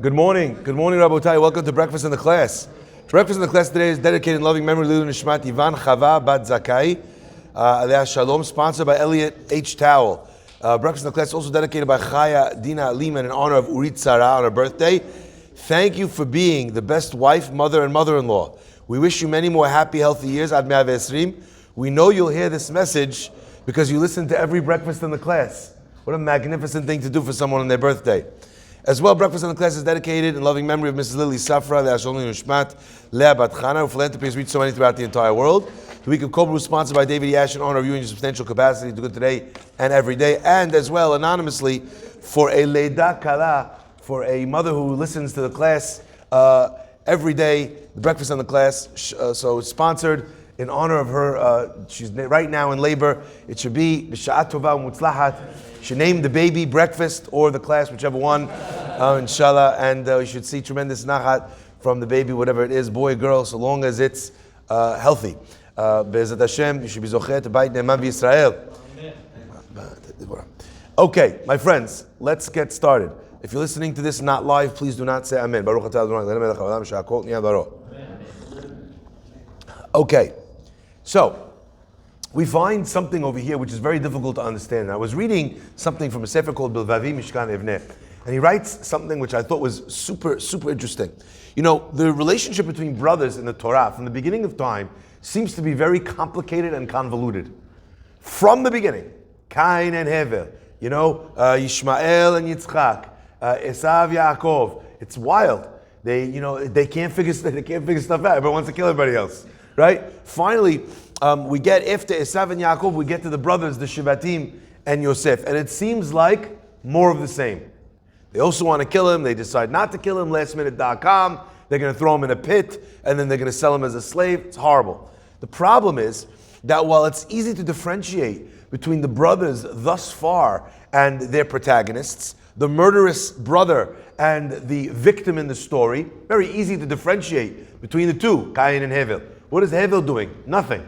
Good morning, Rabotai. Welcome to Breakfast in the Class. Breakfast in the Class today is dedicated in loving memory Lilu Nishmat Ivan Chava Bat Zakai, Aliyah Shalom, sponsored by Elliot H. Towel. Breakfast in the Class is also dedicated by Chaya Dina Lima in honor of Urit Sarah on her birthday. Thank you for being the best wife, mother, and mother-in-law. We wish you many more happy, healthy years. Ad 120. We know you'll hear this message because you listen to every Breakfast in the Class. What a magnificent thing to do for someone on their birthday. As well, Breakfast in the Class is dedicated in loving memory of Mrs. Lily Safra, the Asholni Nushmat, Leah Bat Chana, whose philanthropy has reached so many throughout the entire world. The Week of Cobra was sponsored by David Yash in honor of you and your substantial capacity to do good today and every day. And as well, anonymously, for a Leida Kala, for a mother who listens to the class every day, the Breakfast in the Class. So it's sponsored in honor of her. She's right now in labor. It should be B'Sha'at Tova Mutzlahat. Should name the baby Breakfast or the class, whichever one, inshallah. And you should see tremendous nachat from the baby, whatever it is, boy or girl, so long as it's healthy. Be'ezat Hashem, you should be zochet to bait ne'eman b'Yisrael. Okay, my friends, let's get started. If you're listening to this not live, please do not say Amen. Baruch atah Adonai l'nei melech haolam she'akol nהיה baro. Okay, so we find something over here which is very difficult to understand. I was reading something from a sefer called Bilvavi Mishkan Evneh, and he writes something which I thought was super, super interesting. You know, the relationship between brothers in the Torah from the beginning of time seems to be very complicated and convoluted. From the beginning, Cain and Hevel, you know, Yishmael and Yitzchak, Esav Yaakov. It's wild. They can't figure stuff out. Everyone wants to kill everybody else, right? Finally, we get after Esav and Yaakov, we get to the brothers, the Shivatim and Yosef, and it seems like more of the same. They also want to kill him. They decide not to kill him. Lastminute.com. They're going to throw him in a pit, and then they're going to sell him as a slave. It's horrible. The problem is that while it's easy to differentiate between the brothers thus far and their protagonists, the murderous brother and the victim in the story, very easy to differentiate between the two, Cain and Hevel. What is Hevel doing? Nothing.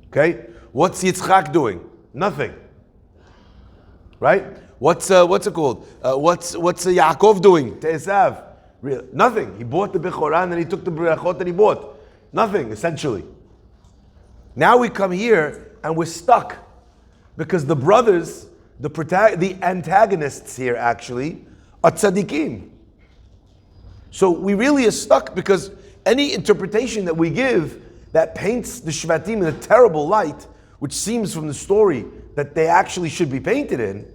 Okay? What's Yitzchak doing? Nothing. Right? What's it called? What's Yaakov doing to Esav? Really? Nothing. He bought the Bechorah and then he took the Berachot that he bought. Nothing, essentially. Now we come here and we're stuck because the brothers, the antagonists here actually, are tzaddikim. So we really are stuck because any interpretation that we give that paints the Shvatim in a terrible light, which seems from the story that they actually should be painted in,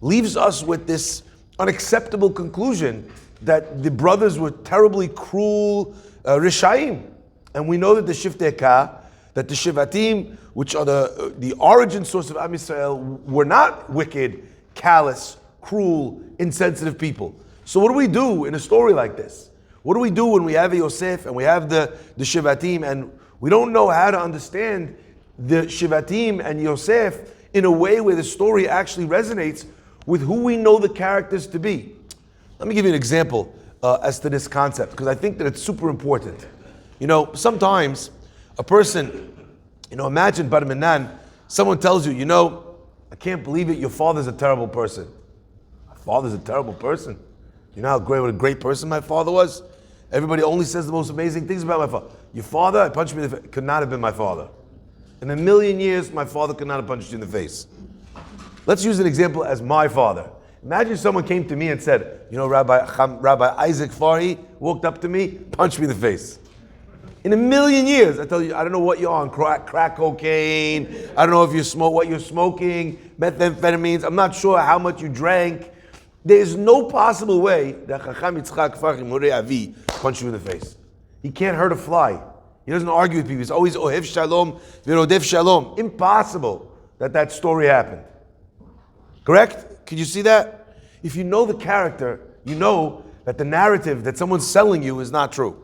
leaves us with this unacceptable conclusion that the brothers were terribly cruel Rishaim. And we know that the Shiftei Ka, that the Shvatim, which are the origin source of Am Yisrael, were not wicked, callous, cruel, insensitive people. So what do we do in a story like this? What do we do when we have a Yosef and we have the Shivatim and we don't know how to understand the Shivatim and Yosef in a way where the story actually resonates with who we know the characters to be? Let me give you an example as to this concept, because I think that it's super important. You know, sometimes a person, imagine Bar Minan, someone tells you, I can't believe it, your father's a terrible person. My father's a terrible person. You know what a great person my father was? Everybody only says the most amazing things about my father. Your father, I punched me in the face, could not have been my father. In a million years, my father could not have punched you in the face. Let's use an example as my father. Imagine someone came to me and said, Rabbi Isaac Farhi walked up to me, punched me in the face. In a million years, I tell you, I don't know what you're on, crack cocaine, I don't know if you smoke, what you're smoking, methamphetamines, I'm not sure how much you drank. There's no possible way that Chacham Yitzchak Farhi Morei Avi punch you in the face. He can't hurt a fly. He doesn't argue with people. He's always Ohev Shalom, V'rodef Shalom. Impossible that story happened. Correct? Could you see that? If you know the character, you know that the narrative that someone's selling you is not true.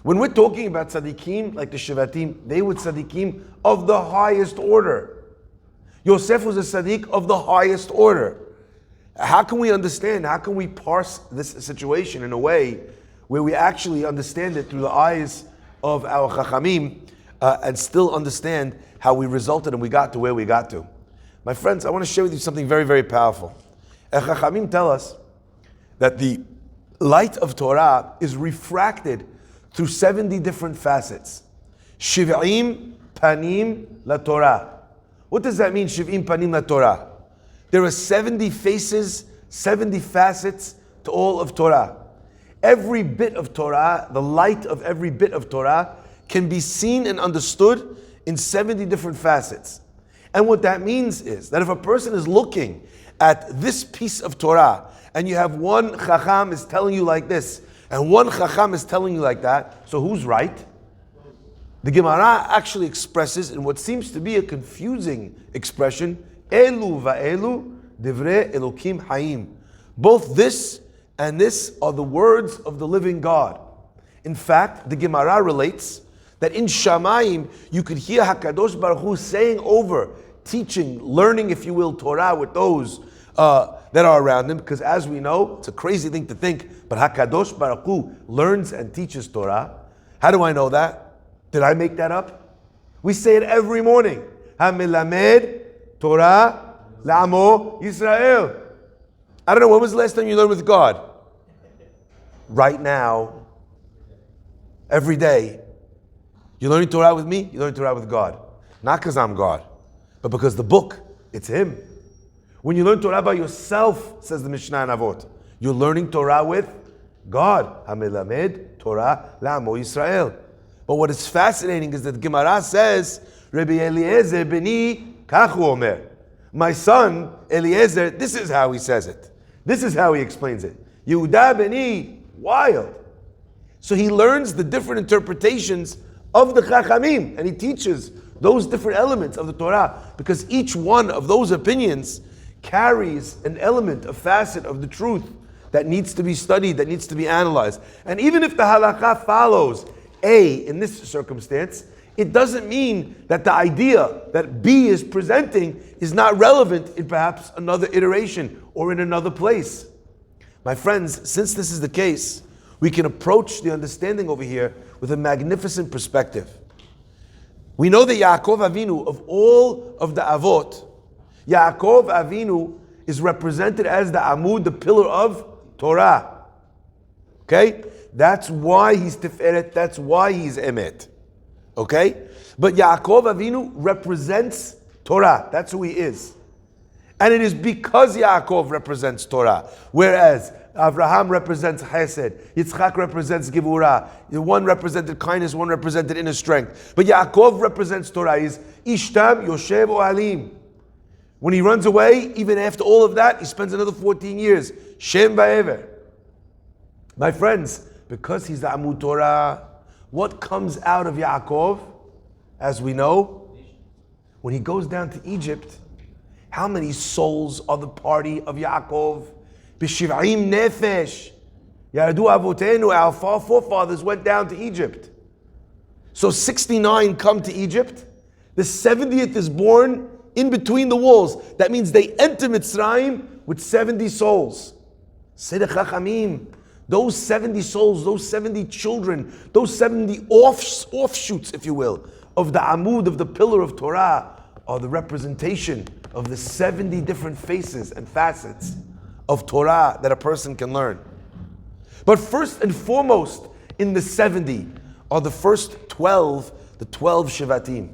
When we're talking about tzaddikim, like the Shivatim, they were tzaddikim of the highest order. Yosef was a tzaddik of the highest order. How can we understand, how can we parse this situation in a way where we actually understand it through the eyes of our chachamim and still understand how we resulted and we got to where we got to? My friends, I want to share with you something very, very powerful. Chachamim tell us that the light of Torah is refracted through 70 different facets. Shiv'im panim la Torah. What does that mean, Shiv'im panim la Torah? There are 70 faces, 70 facets to all of Torah. Every bit of Torah, the light of every bit of Torah, can be seen and understood in 70 different facets. And what that means is that if a person is looking at this piece of Torah, and you have one Chacham is telling you like this, and one Chacham is telling you like that, so who's right? The Gemara actually expresses in what seems to be a confusing expression, Elu va'elu divrei Elokim hayim. Both this and this are the words of the living God. In fact, the Gemara relates that in Shamayim, you could hear HaKadosh Baruch Hu saying over, teaching, learning, if you will, Torah with those that are around him, because as we know, it's a crazy thing to think, but HaKadosh Baruch Hu learns and teaches Torah. How do I know that? Did I make that up? We say it every morning. HaMelamed Torah La'amo Yisrael. I don't know, when was the last time you learned with God? Right now. Every day. You're learning Torah with me, you're learning Torah with God. Not because I'm God, but because the book, it's Him. When you learn Torah by yourself, says the Mishnah and Avot, you're learning Torah with God. HaMelamed Torah La'amo Yisrael. But what is fascinating is that the Gemara says, Rabbi Eliezer beni kachu omer. My son, Eliezer, this is how he says it. This is how he explains it. Yehuda beni, wild. So he learns the different interpretations of the Chachamim, and he teaches those different elements of the Torah, because each one of those opinions carries an element, a facet of the truth that needs to be studied, that needs to be analyzed. And even if the halakha follows A in this circumstance, it doesn't mean that the idea that B is presenting is not relevant in perhaps another iteration or in another place. My friends, since this is the case, we can approach the understanding over here with a magnificent perspective. We know that Yaakov Avinu, of all of the Avot, Yaakov Avinu is represented as the Amud, the pillar of Torah. Okay? That's why he's Tiferet, that's why he's Emet. Okay? But Yaakov Avinu represents Torah. That's who he is. And it is because Yaakov represents Torah. Whereas Avraham represents Chesed, Yitzchak represents Gevurah. One represented kindness, one represented inner strength. But Yaakov represents Torah. He's Ishtam Yoshev Ohalim. When he runs away, even after all of that, he spends another 14 years. Shem Ba'ever. My friends, because he's the Amud Torah, what comes out of Yaakov, as we know, when he goes down to Egypt, how many souls are the party of Yaakov? B'shiv'im nefesh. Yaradu avotenu, our forefathers went down to Egypt. So 69 come to Egypt. The 70th is born in between the walls. That means they enter Mitzrayim with 70 souls. Seder Chachamim. Those 70 souls, those 70 children, those 70 offshoots, if you will, of the Amud, of the pillar of Torah, are the representation of the 70 different faces and facets of Torah that a person can learn. But first and foremost in the 70 are the first 12, the 12 Shivatim.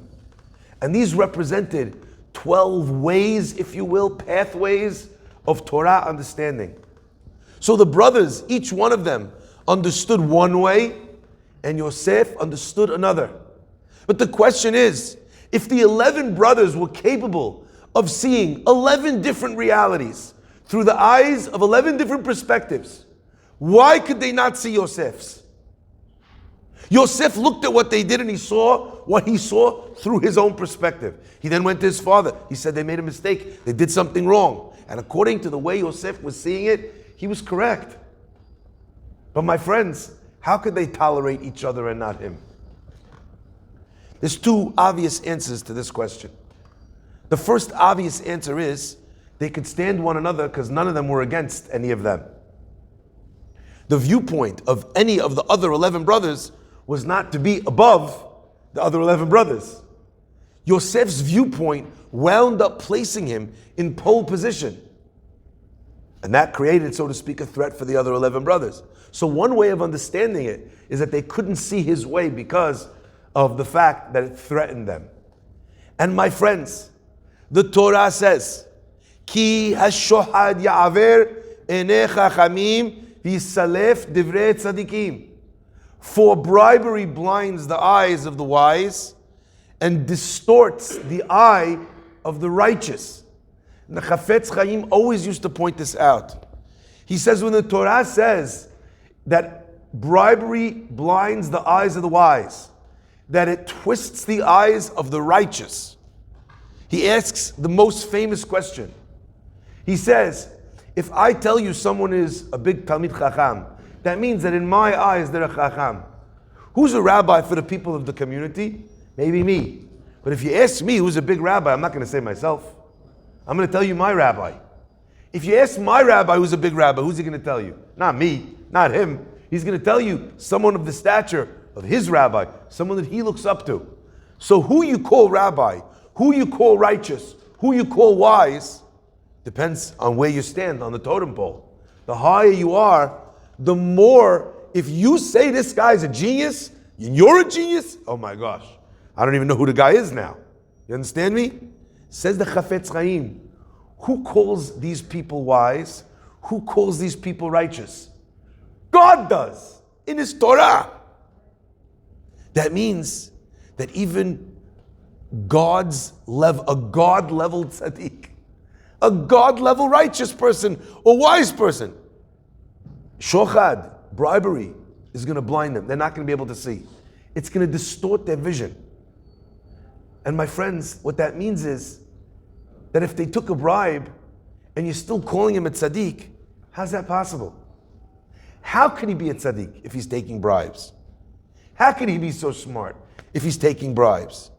And these represented 12 ways, if you will, pathways of Torah understanding. So the brothers, each one of them, understood one way, and Yosef understood another. But the question is, if the 11 brothers were capable of seeing 11 different realities through the eyes of 11 different perspectives, why could they not see Yosef's? Yosef looked at what they did and he saw what he saw through his own perspective. He then went to his father. He said they made a mistake. They did something wrong. And according to the way Yosef was seeing it, he was correct. But my friends, how could they tolerate each other and not him? There's two obvious answers to this question. The first obvious answer is they could stand one another because none of them were against any of them. The viewpoint of any of the other 11 brothers was not to be above the other 11 brothers. Yosef's viewpoint wound up placing him in pole position. And that created, so to speak, a threat for the other 11 brothers. So one way of understanding it is that they couldn't see his way because of the fact that it threatened them. And my friends, the Torah says, Ki hashohad ya'aver enei chachamim v'yisalef divrei tzadikim. For bribery blinds the eyes of the wise and distorts the eye of the righteous. And the Chafetz Chaim always used to point this out. He says when the Torah says that bribery blinds the eyes of the wise, that it twists the eyes of the righteous, he asks the most famous question. He says, if I tell you someone is a big Talmid Chacham, that means that in my eyes they're a Chacham. Who's a rabbi for the people of the community? Maybe me. But if you ask me who's a big rabbi, I'm not going to say myself. I'm going to tell you my rabbi. If you ask my rabbi who's a big rabbi, who's he going to tell you? Not me, not him. He's going to tell you someone of the stature of his rabbi, someone that he looks up to. So who you call rabbi, who you call righteous, who you call wise, depends on where you stand on the totem pole. The higher you are, the more, if you say this guy's a genius, and you're a genius, oh my gosh, I don't even know who the guy is now. You understand me? Says the Chafetz Chaim, who calls these people wise? Who calls these people righteous? God does, in His Torah. That means that even a God-level tzaddik, a God-level righteous person or wise person, shochad, bribery, is going to blind them. They're not going to be able to see. It's going to distort their vision. And my friends, what that means is that if they took a bribe and you're still calling him a tzaddik, how's that possible? How can he be a tzaddik if he's taking bribes? How can he be so smart if he's taking bribes?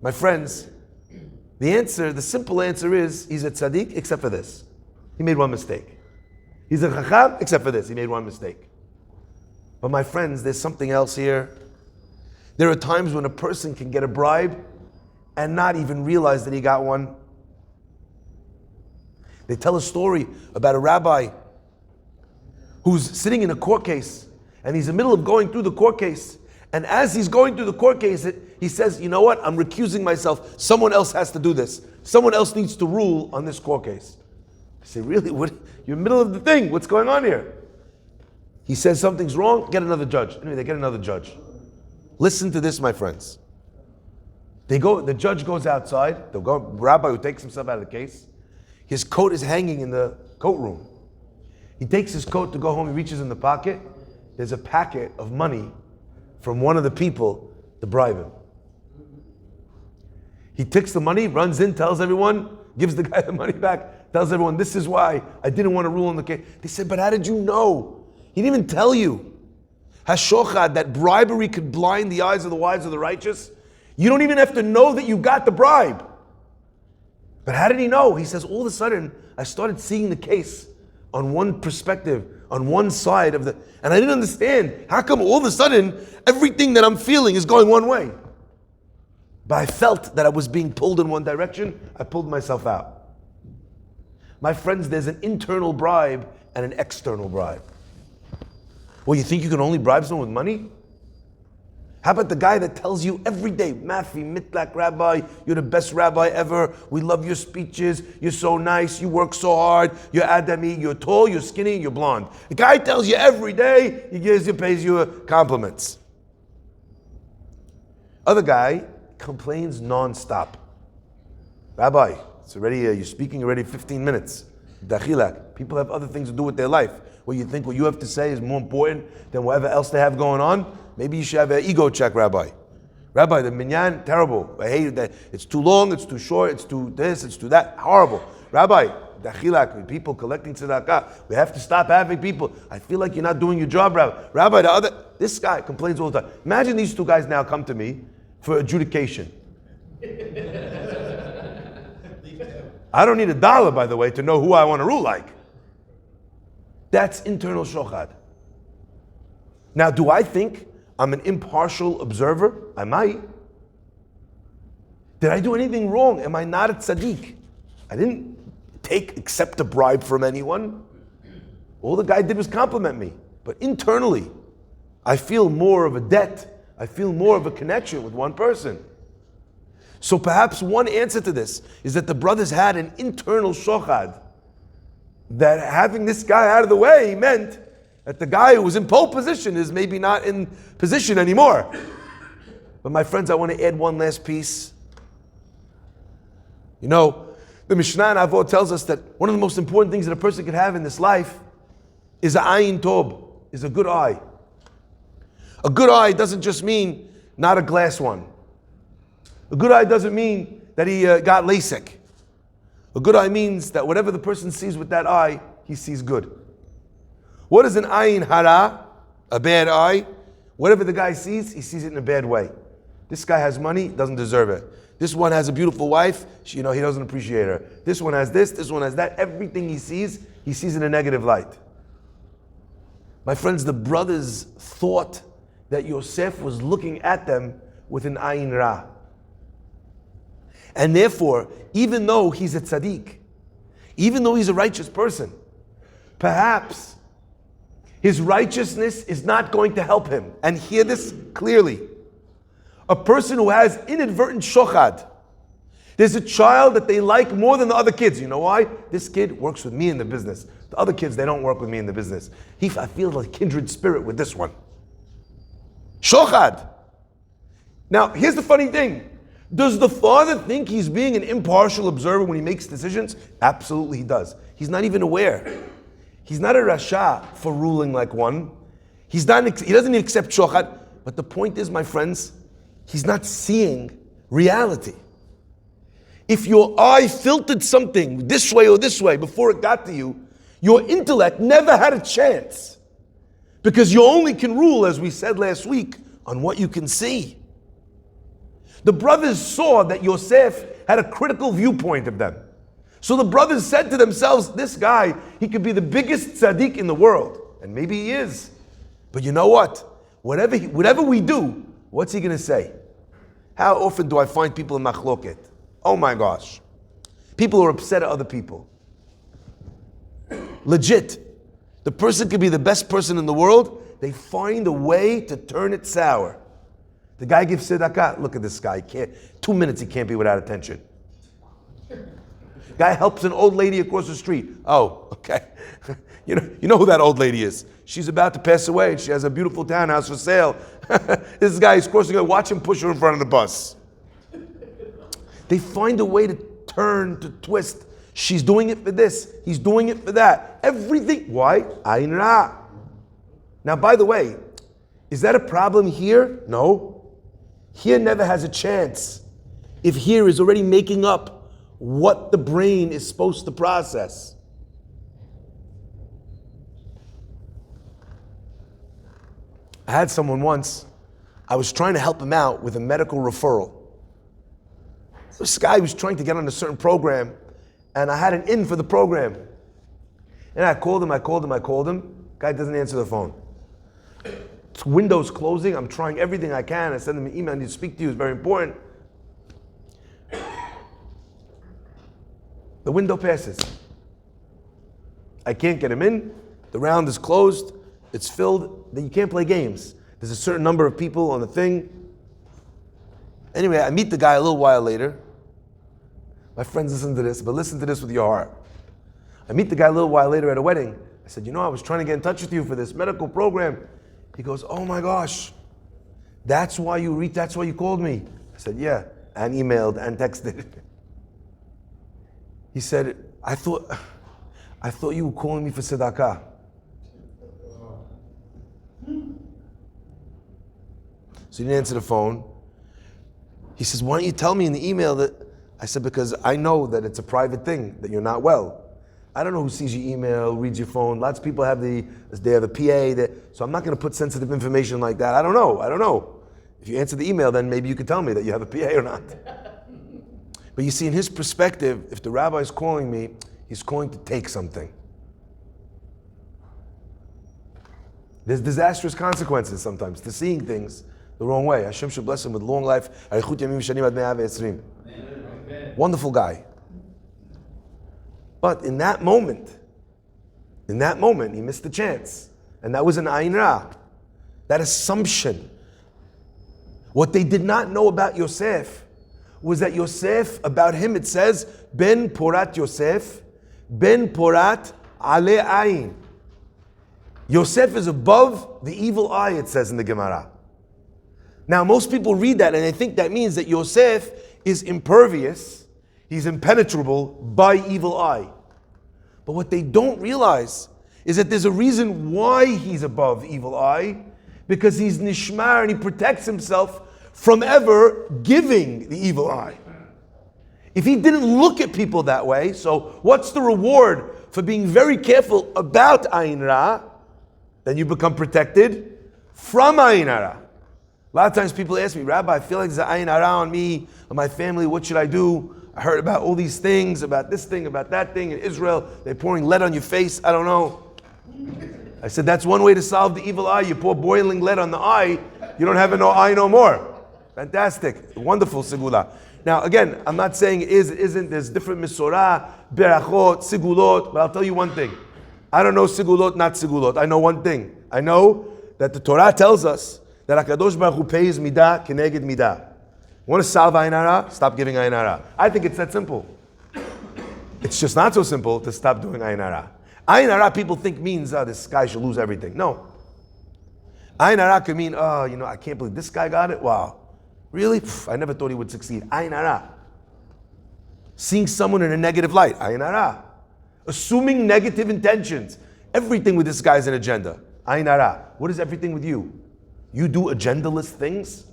My friends, the simple answer is, he's a tzaddik except for this. He made one mistake. He's a chacham except for this. He made one mistake. But my friends, there's something else here. There are times when a person can get a bribe and not even realize that he got one. They tell a story about a rabbi who's sitting in a court case, and he's in the middle of going through the court case. And as he's going through the court case, he says, you know what? I'm recusing myself. Someone else has to do this. Someone else needs to rule on this court case. I say, really? What? You're in the middle of the thing. What's going on here? He says something's wrong. Get another judge. Anyway, they get another judge. Listen to this, my friends. The judge goes outside. The rabbi who takes himself out of the case. His coat is hanging in the coat room. He takes his coat to go home. He reaches in the pocket. There's a packet of money from one of the people to bribe him. He takes the money, runs in, tells everyone, gives the guy the money back, tells everyone, this is why I didn't want to rule on the case. They said, but how did you know? He didn't even tell you. Hashochad, that bribery could blind the eyes of the wise or the righteous. You don't even have to know that you got the bribe. But how did he know? He says, all of a sudden, I started seeing the case on one perspective, on one side of the, and I didn't understand. How come all of a sudden, everything that I'm feeling is going one way? But I felt that I was being pulled in one direction. I pulled myself out. My friends, there's an internal bribe and an external bribe. Well, you think you can only bribe someone with money? How about the guy that tells you every day, Mafi, Mitlak Rabbi, you're the best rabbi ever, we love your speeches, you're so nice, you work so hard, you're Adami, you're tall, you're skinny, you're blonde. The guy tells you every day, he pays you compliments. Other guy complains non-stop. Rabbi, it's already, you're speaking already 15 minutes. Dachilak. People have other things to do with their life. What you think what you have to say is more important than whatever else they have going on? Maybe you should have an ego check, Rabbi. Rabbi, the minyan, terrible. I hate that. It's too long, it's too short, it's too this, it's too that. Horrible. Rabbi, dachilak, people collecting tzedakah. We have to stop having people. I feel like you're not doing your job, Rabbi. Rabbi, this guy complains all the time. Imagine these two guys now come to me for adjudication. I don't need $1, by the way, to know who I want to rule like. That's internal shochad. Now, do I think I'm an impartial observer? I might. Did I do anything wrong? Am I not a tzaddik? I didn't accept a bribe from anyone. All the guy did was compliment me. But internally, I feel more of a debt. I feel more of a connection with one person. So perhaps one answer to this is that the brothers had an internal shochad. That having this guy out of the way meant that the guy who was in pole position is maybe not in position anymore. But my friends, I want to add one last piece. You know, the Mishnah in Avot tells us that one of the most important things that a person can have in this life is a ayin tov, is a good eye. A good eye doesn't just mean not a glass one. A good eye doesn't mean that he got LASIK. A good eye means that whatever the person sees with that eye, he sees good. What is an ayin hara? A bad eye. Whatever the guy sees, he sees it in a bad way. This guy has money, doesn't deserve it. This one has a beautiful wife, he doesn't appreciate her. This one has this one has that. Everything he sees in a negative light. My friends, the brothers thought that Yosef was looking at them with an ayin ra. And therefore, even though he's a tzaddik, even though he's a righteous person, perhaps his righteousness is not going to help him. And hear this clearly. A person who has inadvertent shochad, there's a child that they like more than the other kids. You know why? This kid works with me in the business. The other kids, they don't work with me in the business. I feel like kindred spirit with this one. Shochad. Now, here's the funny thing. Does the father think he's being an impartial observer when he makes decisions? Absolutely he does. He's not even aware. He's not a rasha for ruling like one. He doesn't accept shochad. But the point is, my friends, he's not seeing reality. If your eye filtered something this way or this way before it got to you, your intellect never had a chance. Because you only can rule, as we said last week, on what you can see. The brothers saw that Yosef had a critical viewpoint of them. So the brothers said to themselves, this guy, he could be the biggest tzaddik in the world. And maybe he is. But you know what? Whatever we do, what's he going to say? How often do I find people in machloket? Oh my gosh. People are upset at other people. Legit. The person could be the best person in the world. They find a way to turn it sour. The guy gives tzedakah. Look at this guy. 2 minutes he can't be without attention. Guy helps an old lady across the street. Oh, okay. You know who that old lady is. She's about to pass away. She has a beautiful townhouse for sale. This guy is crossing her. Watch him push her in front of the bus. They find a way to turn, to twist. She's doing it for this. He's doing it for that. Everything. Why? Aina. Now, by the way, is that a problem here? No. Here never has a chance. If here is already making up what the brain is supposed to process. I had someone once, I was trying to help him out with a medical referral. This guy was trying to get on a certain program, and I had an in for the program. And I called him. Guy doesn't answer the phone. Windows closing, I'm trying everything I can. I send him an email, I need to speak to you, it's very important. The window passes. I can't get him in, the round is closed, it's filled, then you can't play games. There's a certain number of people on the thing. Anyway, I meet the guy a little while later. My friends, listen to this, but listen to this with your heart. I meet the guy a little while later at a wedding. I said, I was trying to get in touch with you for this medical program. He goes, oh my gosh, that's why you called me. I said, yeah, and emailed and texted. He said, I thought you were calling me for tzedakah. So he didn't answer the phone. He says, why don't you tell me in the email that, I said, because I know that it's a private thing, that you're not well. I don't know who sees your email, reads your phone. Lots of people have the PA, so I'm not going to put sensitive information like that. I don't know. If you answer the email, then maybe you could tell me that you have a PA or not. But you see, in his perspective, if the rabbi is calling me, he's calling to take something. There's disastrous consequences sometimes to seeing things the wrong way. Hashem should bless him with long life. Wonderful guy. But in that moment, In that moment, he missed the chance. And that was an Aina. That assumption. What they did not know about Yosef was that Yosef, about him it says, Ben Porat Yosef, Ben Porat Ale Ain. Yosef is above the evil eye, it says in the Gemara. Now, most people read that and they think that means that Yosef is impervious, he's impenetrable by evil eye. But what they don't realize is that there's a reason why he's above evil eye, because he's nishmar and he protects himself from ever giving the evil eye. If he didn't look at people that way, so what's the reward for being very careful about Ain Ra? Then you become protected from Ain Ra. A lot of times people ask me, Rabbi, I feel like there's an Ain Ra on me, on my family, what should I do? I heard about all these things, about this thing, about that thing in Israel. They're pouring lead on your face, I don't know. I said, that's one way to solve the evil eye. You pour boiling lead on the eye, you don't have no eye no more. Fantastic, wonderful segula. Now again, I'm not saying it is, it isn't. There's different misorah, berachot, sigulot, but I'll tell you one thing. I don't know sigulot, not sigulot. I know one thing. I know that the Torah tells us that HaKadosh Baruch Hu pays midah keneged midah. Want to solve Ain Hara? Stop giving Ain Hara. I think it's that simple. It's just not so simple to stop doing Ain Hara. Ain Hara people think means, this guy should lose everything. No. Ain Hara could mean, I can't believe this guy got it. Wow. Really? I never thought he would succeed. Ain Hara. Seeing someone in a negative light. Ain Hara. Assuming negative intentions. Everything with this guy's an agenda. Ain Hara. What is everything with you? You do agendaless things?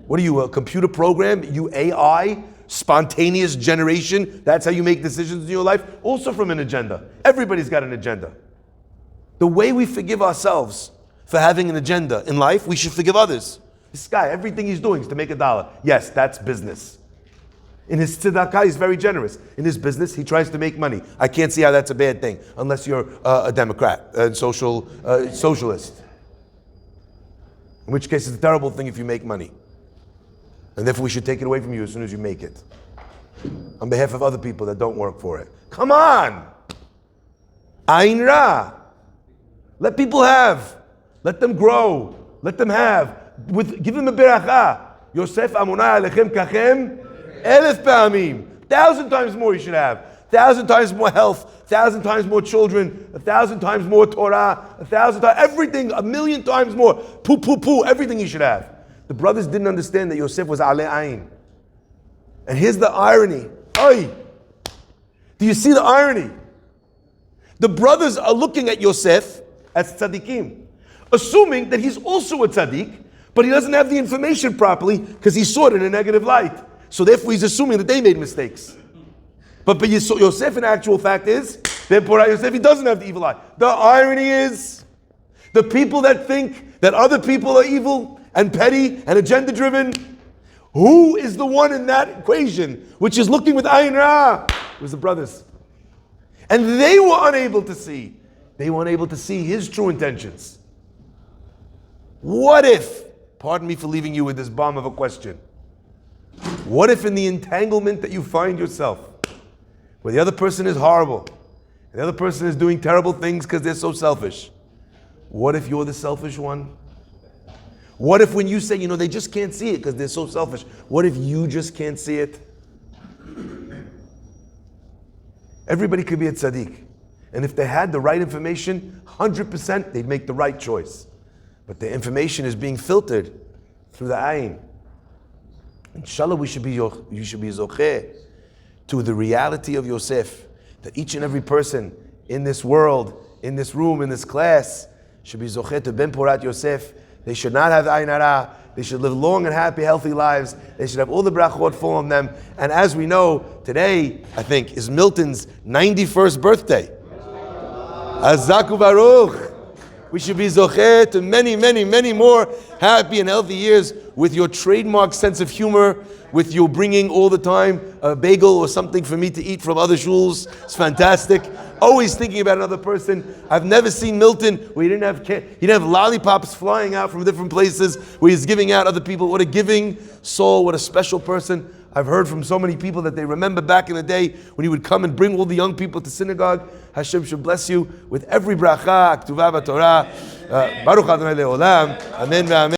What are you, a computer program? You AI? Spontaneous generation? That's how you make decisions in your life? Also from an agenda. Everybody's got an agenda. The way we forgive ourselves for having an agenda in life, we should forgive others. This guy, everything he's doing is to make $1. Yes, that's business. In his tzedakah, he's very generous. In his business, he tries to make money. I can't see how that's a bad thing, unless you're a Democrat, a socialist. In which case, it's a terrible thing if you make money. And therefore, we should take it away from you as soon as you make it. On behalf of other people that don't work for it. Come on! Ain Ra. Let people have. Let them grow. Let them have. Give them a beracha. Yosef amunai alechem kachem 1,000 pa'amim. 1,000 times more you should have. 1,000 times more health. 1,000 times more children. 1,000 times more Torah. 1,000 times, everything, 1,000,000 times more. Everything you should have. The brothers didn't understand that Yosef was Ale Ain. And here's the irony. Oy! Do you see the irony? The brothers are looking at Yosef as tzaddikim, assuming that he's also a tzaddik, but he doesn't have the information properly because he saw it in a negative light. So therefore he's assuming that they made mistakes. But Yosef in actual fact is, therefore Yosef, he doesn't have the evil eye. The irony is, the people that think that other people are evil and petty and agenda driven, who is the one in that equation which is looking with Ain Ra? It was the brothers. And they were unable to see. They weren't able to see his true intentions. What if, pardon me for leaving you with this bomb of a question, what if in the entanglement that you find yourself, where the other person is horrible, and the other person is doing terrible things because they're so selfish, what if you're the selfish one? What if when you say, they just can't see it because they're so selfish, what if you just can't see it? Everybody could be a tzaddik. And if they had the right information, 100% they'd make the right choice. But the information is being filtered through the ayn. Inshallah, you should be zocheh to the reality of Yosef, that each and every person in this world, in this room, in this class, should be zocheh to ben porat Yosef. They should not have Ain Hara. They should live long and happy, healthy lives. They should have all the brachot fall on them. And as we know, today, I think, is Milton's 91st birthday. Azaku Baruch. We should be zocheh to many, many, many more happy and healthy years with your trademark sense of humor, with you bringing all the time a bagel or something for me to eat from other shuls. It's fantastic. Always thinking about another person. I've never seen Milton where he didn't have lollipops flying out from different places where he's giving out other people. What a giving soul, what a special person. I've heard from so many people that they remember back in the day when he would come and bring all the young people to synagogue. Hashem should bless you with every bracha, ktuvah b'Torah. Baruch Adonai le'olam. Amen ve'amen.